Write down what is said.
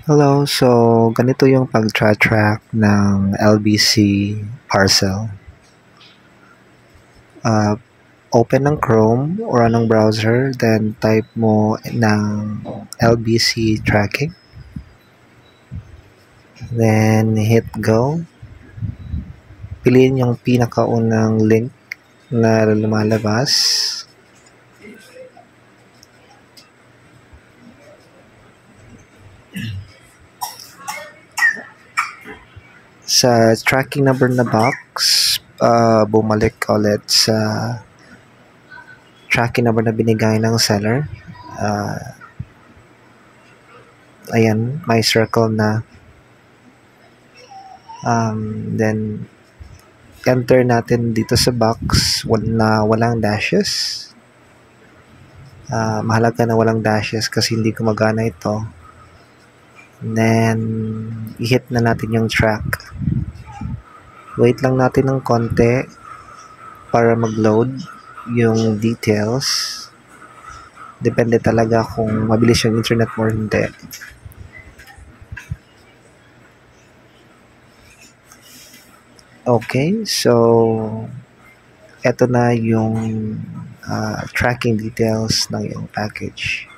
Hello, so ganito yung pag-track ng LBC parcel. Open ng Chrome or anong browser, then type mo ng LBC tracking. Then hit go. Piliin yung pinakaunang link na lumalabas. Sa tracking number na box, bumalik ulit sa tracking number na binigay ng seller. Ayan, may circle na. Then enter natin dito sa box na walang dashes. Mahalaga na walang dashes kasi hindi gumagana ito. And then i-hit na natin yung track. Wait lang natin ng konti para mag-load yung details. Depende talaga kung mabilis yung internet mo or hindi. Okay, so eto na yung tracking details ng iyong package.